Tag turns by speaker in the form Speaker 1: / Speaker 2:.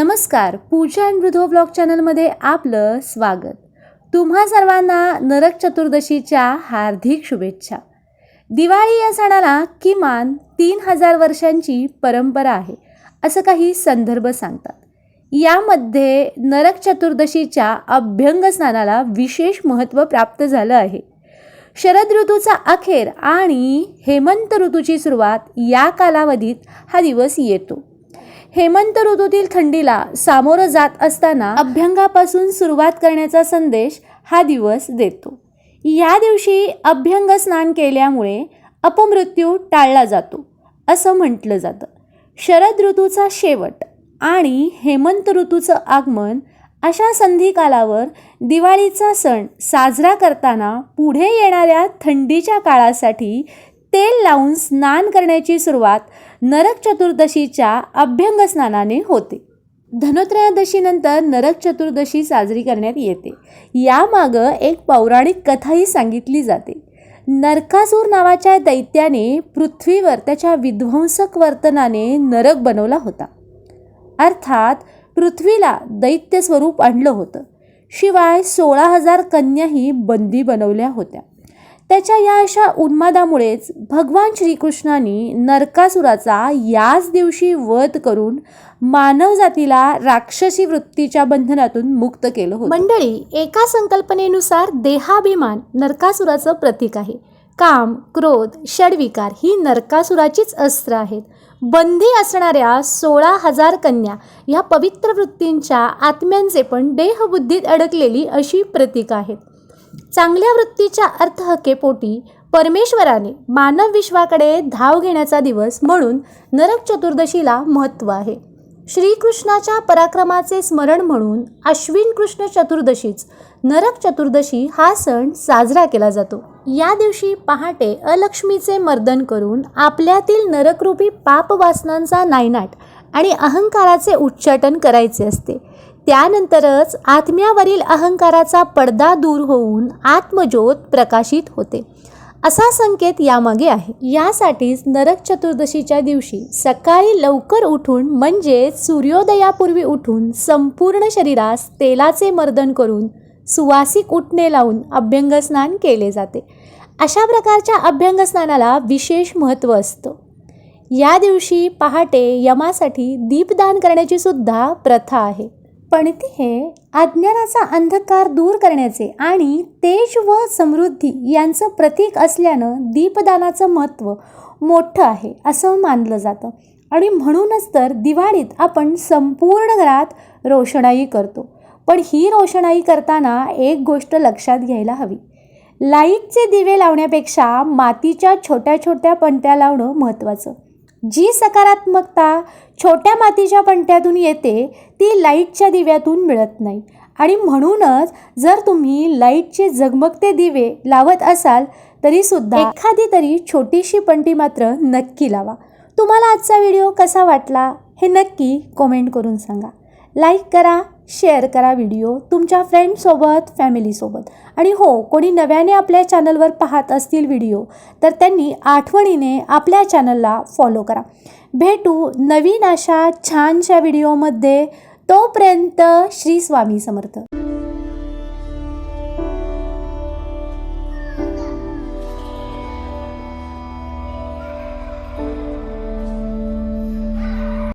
Speaker 1: नमस्कार, पूजा and मृदो blog चॅनलमध्ये आपलं स्वागत। तुम्हा सर्वांना नरक चतुर्दशीच्या हार्दिक शुभेच्छा। दिवाळी या सणाला किमान 3000 वर्षांची परंपरा आहे असं काही संदर्भ सांगतात। यामध्ये नरक चतुर्दशीच्या अभ्यंग स्नानाला विशेष महत्त्व प्राप्त झालं आहे। शरद ऋतूचा अखेर आणि हेमंत ऋतूची सुरुवात या कालावधीत हा दिवस येतो। हेमंत ऋतूतील थंडीला सामोरं जात असताना अभ्यंगापासून सुरुवात करण्याचा संदेश हा दिवस देतो। या दिवशी अभ्यंग स्नान केल्यामुळे अपमृत्यू टाळला जातो असं म्हटलं जातं। शरद ऋतूचा शेवट आणि हेमंत ऋतूचं आगमन अशा संधी कालावर दिवाळीचा सण साजरा करताना पुढे येणाऱ्या थंडीच्या काळासाठी तेल लावून स्नान करण्याची सुरुवात नरक चतुर्दशीच्या अभ्यंग स्नानाने होते। धनोत्रयोदशीनंतर नरक चतुर्दशी साजरी करण्यात येते। यामागं एक पौराणिक कथाही सांगितली जाते। नरकासूर नावाच्या दैत्याने पृथ्वीवर त्याच्या विध्वंसक वर्तनाने नरक बनवला होता। अर्थात पृथ्वीला दैत्य स्वरूप आणलं होतं। शिवाय 16000 कन्याही बंदी बनवल्या होत्या। त्याच्या या अशा उन्मादामुळेच भगवान श्रीकृष्णांनी नरकासुराचा याच दिवशी वध करून मानव जातीला राक्षसी वृत्तीच्या बंधनातून मुक्त केलं होतं। मंडळी, एका संकल्पनेनुसार देहाभिमान नरकासुराचं प्रतीक आहे। काम, क्रोध, षड्विकार ही नरकासुराचीच अस्त्र आहेत। बंदी असणाऱ्या 16000 कन्या या पवित्र वृत्तींच्या आत्म्यांचे पण देहबुद्धीत अडकलेली अशी प्रतीक आहेत। चांगल्या वृत्तीच्या अर्थहक्केपोटी परमेश्वराने मानव विश्वाकडे धाव घेण्याचा दिवस म्हणून नरक चतुर्दशीला महत्त्व आहे। श्रीकृष्णाच्या पराक्रमाचे स्मरण म्हणून आश्विन कृष्ण चतुर्दशीच नरक चतुर्दशी हा सण साजरा केला जातो। या दिवशी पहाटे अलक्ष्मीचे मर्दन करून आपल्यातील नरकरूपी पापवासनांचा नायनाट आणि अहंकाराचे उच्चाटन करायचे असते। त्यानंतरच आत्म्यावरील अहंकाराचा पडदा दूर होऊन आत्मज्योत प्रकाशित होते असा संकेत यामागे आहे। यासाठीच नरक चतुर्दशीच्या दिवशी सकाळी लवकर उठून म्हणजे सूर्योदयापूर्वी उठून संपूर्ण शरीरास तेलाचे मर्दन करून सुवासिक उटणे लावून अभ्यंग स्नान केले जाते। अशा प्रकारच्या अभ्यंग स्नानाला विशेष महत्त्व असतं। या दिवशी पहाटे यमासाठी दीपदान करण्याची सुद्धा प्रथा आहे। पणती हे अज्ञानाचा अंधकार दूर करण्याचे आणि तेज व समृद्धी यांचं प्रतीक असल्यानं दीपदानाचं महत्त्व मोठं आहे असं मानलं जातं आणि म्हणूनच तर दिवाळीत आपण संपूर्ण घरात रोषणाई करतो। पण ही रोषणाई करताना एक गोष्ट लक्षात घ्यायला हवी। लाईटचे दिवे लावण्यापेक्षा मातीच्या छोट्या छोट्या पणत्या लावणं महत्त्वाचं। जी सकारात्मकता छोट्या मातीच्या पणत्यातून येते ती लाईटच्या दिव्यातून मिळत नाही आणि म्हणूनच जर तुम्ही लाईटचे झगमगते दिवे लावत असाल तरी सुद्धा एखादी तरी छोटीशी पणती मात्र नक्की लावा। तुम्हाला आजचा व्हिडिओ कसा वाटला हे नक्की कमेंट करून सांगा। लाईक करा, शेअर करा व्हिडिओ तुमच्या फ्रेंड्ससोबत, फॅमिलीसोबत आणि हो, कोणी नव्याने आपल्या चॅनलवर पाहत असतील व्हिडिओ तर त्यांनी आठवणीने आपल्या चॅनलला फॉलो करा। भेटू नवीन अशा छानशा व्हिडिओमध्ये। तोपर्यंत श्री स्वामी समर्थ।